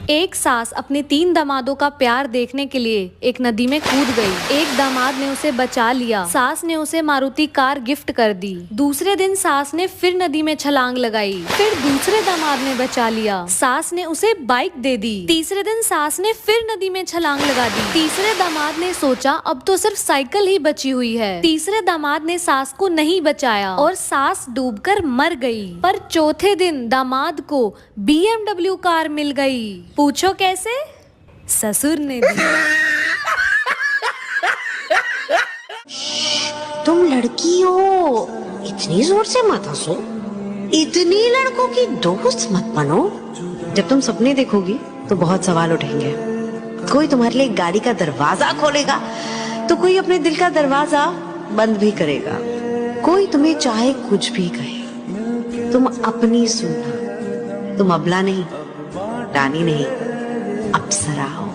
एक सास अपने 3 दामादों का प्यार देखने के लिए एक नदी में कूद गई। एक दामाद ने उसे बचा लिया। सास ने उसे मारुति कार गिफ्ट कर दी। दूसरे दिन सास ने फिर नदी में छलांग लगाई। फिर दूसरे दामाद ने बचा लिया। सास ने उसे बाइक दे दी। तीसरे दिन सास ने फिर नदी में छलांग लगा दी। तीसरे दामाद ने सोचा अब तो सिर्फ साइकिल ही बची हुई है। तीसरे दामाद ने सास को नहीं बचाया और सास डूबकर मर गई। पर चौथे दिन दामाद को BMW कार मिल गई। पूछो कैसे? ससुर ने दी। तुम लड़की हो, इतनी जोर से मत हंसो। इतनी लड़कों की दोस्त मत बनो। जब तुम सपने देखोगी तो बहुत सवाल उठेंगे। कोई तुम्हारे लिए गाड़ी का दरवाजा खोलेगा तो कोई अपने दिल का दरवाजा बंद भी करेगा। कोई तुम्हें चाहे कुछ भी कहे, तुम अपनी सुनना। तुम अबला नहीं, रानी नहीं, अप्सरा हो।